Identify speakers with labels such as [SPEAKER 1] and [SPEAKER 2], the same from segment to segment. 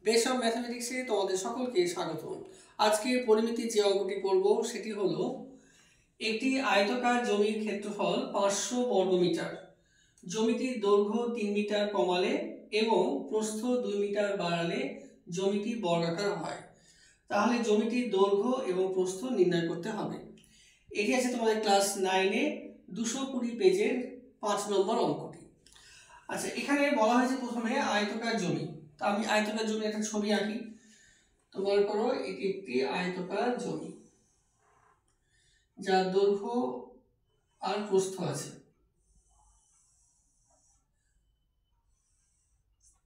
[SPEAKER 1] Base of ম্যাথমেটিক্সে তোমাদের সকলকে স্বাগতম। আজকে পরিমিতির যে অঙ্কটি করব সেটি হলো একটি আয়তাকার জমির ক্ষেত্রফল 500 বর্গমিটার, জমিটির দৈর্ঘ্য 3 মিটার কমালে এবং প্রস্থ 2 মিটার বাড়ালে জমিটি বর্গাকার হয়। তাহলে জমিটির দৈর্ঘ্য এবং প্রস্থ নির্ণয় করতে হবে। এটি আছে তোমাদের ক্লাস 9-এ 220 পেজের 5 নম্বর অঙ্কটি। আচ্ছা, এখানে বলা হয়েছে প্রথমে আয়তাকার জমি। তো আমি আয়তাকার জমি একটা ছবি আঁকি। তো মনে করো এটি একটি আয়তাকার জমি যার দৈর্ঘ্য আর প্রস্থ আছে।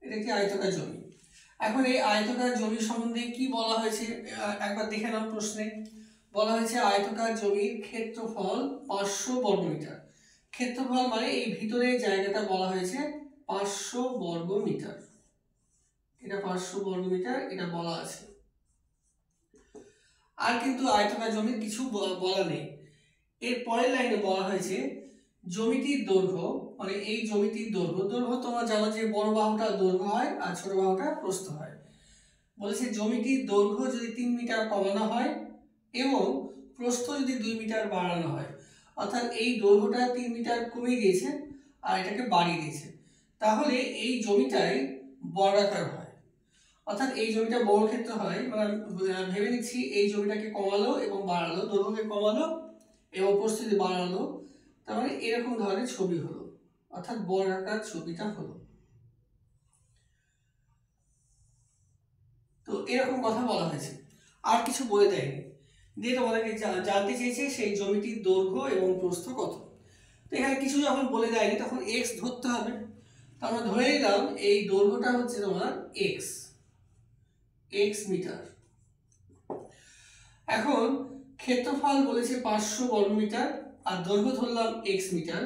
[SPEAKER 1] এটা একটি আয়তাকার জমি। এখন এই আয়তাকার জমি সম্বন্ধে কি বলা হয়েছে একবার দেখে নাও। প্রশ্নে বলা হয়েছে আয়তাকার জমির ক্ষেত্রফল 500 বর্গমিটার। ক্ষেত্রফল মানে এই ভিতরের জায়গাটা বলা হয়েছে 500 বর্গমিটার। এটা 500 বর্গমিটার এটা বলা আছে। আর কিন্তু আয়তাকার জমির কিছু বলা নেই। এর পরের লাইনে বলা হয়েছে জমিটির দৈর্ঘ্য, মানে এই জমিটির দৈর্ঘ্য তোমরা জানো যে বড় বাহুটা দৈর্ঘ্য হয় আর ছোট বাহুটা প্রস্থ হয়। বলেছে জমিটির দৈর্ঘ্য যদি 3 মিটার কমানো হয় এবং প্রস্থ যদি 2 মিটার বাড়ানো হয়, অর্থাৎ এই দৈর্ঘ্যটা 3 মিটার কমিয়ে দিয়েছে আর এটাকে বাড়িয়ে দিয়েছে, তাহলে এই জমিটাই বর্গাকার হয়। অর্থাৎ এই জমিটা বর্গক্ষেত্র হয়। মানে ভেবে নিচ্ছি এই জমিটাকে কমালো এবং বাড়ালো, দৈর্ঘ্যকে কমালো এবং প্রস্থকে বাড়ালো, তার মানে এরকম ধরনের ছবি হলো, অর্থাৎ বর্গাকার ছবিটা হলো। তো এরকম কথা বলা হয়েছে, আর কিছু বলে দেয়নি। দিয়ে তোমাদেরকে জানতে চেয়েছে সেই জমিটির দৈর্ঘ্য এবং প্রস্থ কত। তো এখানে কিছু যখন বলে দেয়নি তখন এক্স ধরতে হবে। তো আমরা ধরে নিলাম এই দৈর্ঘ্যটা হচ্ছে তোমার এক্স মিটার। এখন ক্ষেত্রফল বলেছে 500 বর্গমিটার আর দৈর্ঘ্য ধরলাম এক্স মিটার।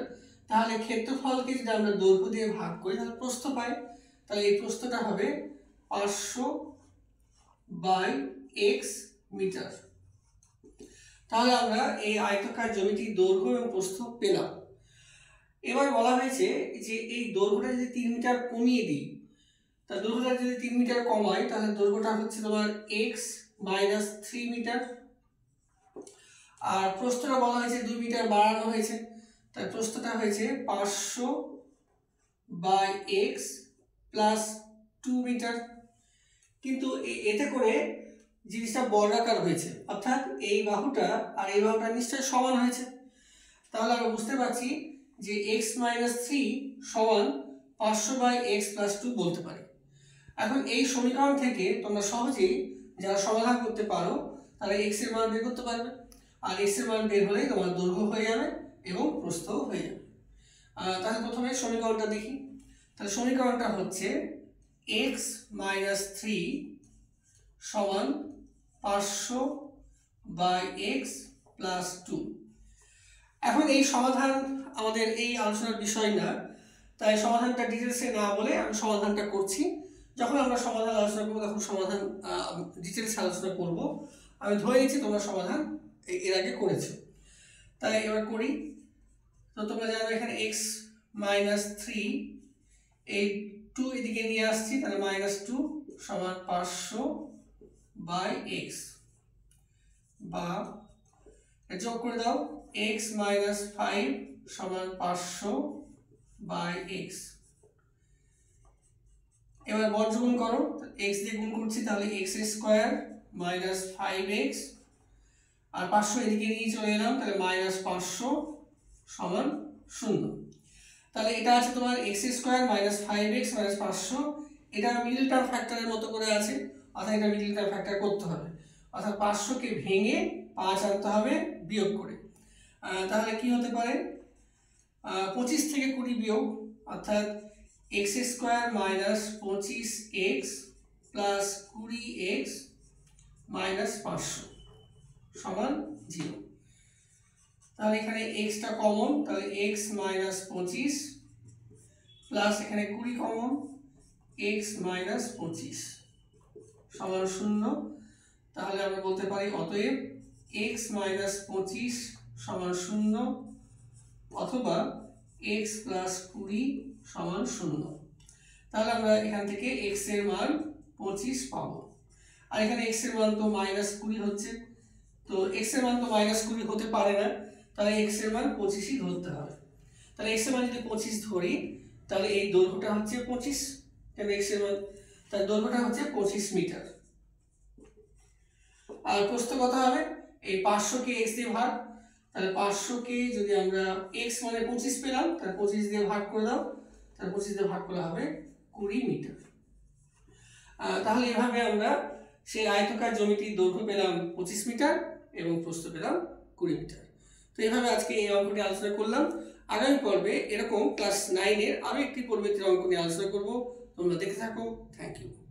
[SPEAKER 1] তাহলে ক্ষেত্রফলকে যদি আমরা দৈর্ঘ্য দিয়ে ভাগ করি তাহলে প্রস্থ পাই। তাহলে এই প্রস্থটা হবে 500 বাই এক্স মিটার। তাহলে আমরা এই আয়তাকার জমিটির দৈর্ঘ্য এবং প্রস্থ পেলাম। এবার বলা হয়েছে যে এই দৈর্ঘ্যটা যদি 3 মিটার কমিয়ে দিই, তাহলে দৈর্ঘ্যটা যদি 3 মিটার কমাই তাহলে দৈর্ঘ্যটা হচ্ছে তোমার এক্স মাইনাস 3 মিটার। আর প্রস্থটা বলা হয়েছে 2 মিটার বাড়ানো হয়েছে, তাই প্রস্থটা হয়েছে 500 বাই এক্স প্লাস 2 মিটার। কিন্তু এতে করে জিনিসটা বর্গাকার হয়েছে, অর্থাৎ এই বাহুটা আর এই বাহুটা নিশ্চয়ই সমান হয়েছে। তাহলে আমরা বুঝতে পারছি যে এক্স মাইনাস 3 সমান 500 বাই এক্স প্লাস 2 বলতে পারি। এখন এই সমীকরণ থেকে তোমরা সহজেই যারা সমাধান করতে পারো তারা এক্স এর মান বের করতে পারবে। আর এক্স এর মান বের হলেই তোমার দৈর্ঘ্য হয়ে যাবে এবং প্রস্থও হয়ে যাবে। তাহলে প্রথমে সমীকরণটা দেখি। তাহলে সমীকরণটা হচ্ছে এক্স মাইনাস 3 সমান 500 বাই এক্স প্লাস 2। এখন এই সমাধান আমাদের এই আলোচনার বিষয় না, তাই সমাধানটা ডিটেলসে না বলে আমি সমাধানটা করছি। যখন আমরা সমাধান আলোচনা করবো তখন সমাধান ডিটেলসে আলোচনা করব। আমি ধরে নিচ্ছি তোমরা সমাধান এর আগে করেছো, তাই এবার করি। তো তোমরা জানো এখানে এক্স মাইনাস 3, এই 2 এদিকে নিয়ে আসছি, তাহলে মাইনাস 2 সমান 500 বাই এক্স, বা যোগ করে দাও এক্স মাইনাস 5 সমান 500 বাই এক্স। এবার বর্গমূল করো, এক্স দিয়ে গুণ করছি, তাহলে এক্স স্কোয়ার মাইনাস 5x আর 500 এদিকে নিয়ে চলে এলাম, তাহলে মাইনাস 500 সমান 0। তাহলে এটা আছে তোমার x square minus 5x minus 500। এটা মিডল টার্ম ফ্যাক্টরের মতো করে আছে, অর্থাৎ এটা মিডল টার্ম ফ্যাক্টর করতে হবে, অর্থাৎ 500কে ভেঙে 5 আনতে হবে বিয়োগ করে। তাহলে কি হতে পারে, 25 থেকে 20 বিয়োগ, অর্থাৎ x square minus 25x plus 20x minus 500 সমান 0। তাহলে এখানে এক্সটা কমন, তাহলে এক্স মাইনাস 25 প্লাস এখানে 20 কমন, এক্স মাইনাস 25 সমান 0। তাহলে আমরা বলতে পারি অতএব এক্স মাইনাস 25 সমান 0 অথবা এক্স প্লাস 20 সমান 0। তাহলে আমরা এখান থেকে এক্স এর মান 25 পাবো। আর এখানে x এর মান তো -20 হচ্ছে, তো x এর মান তো -20 হতে পারে না, তাহলে x এর মান 25ই ধরতে হবে। তাহলে x এর মান যদি 25 ধরি, তাহলে এই দৈর্ঘ্যটা হচ্ছে 25, তাহলে x এর মান, তার দৈর্ঘ্যটা হচ্ছে 25 মিটার। আর প্রস্থ কত হবে? এই 500 কে x দিয়ে ভাগ, তাহলে 500 কে যদি আমরা x মানে 25 পেলাম, তাহলে 25 দিয়ে ভাগ করে দাও, তাহলে 25 দিয়ে ভাগ করলে হবে 20 মিটার। তাহলে এভাবে আমরা সেই আয়তকার জমিটির দৈর্ঘ্য পেলাম 25 মিটার এবং প্রস্থ পেলাম 20 মিটার। তো এইভাবে আজকে এই অঙ্কটি আলোচনা করলাম। আগামী পর্বে এরকম ক্লাস 9 এর আরো একটি পরিমিতির অঙ্ক নিয়ে আলোচনা করব। তোমরা দেখে থাকো। Thank you.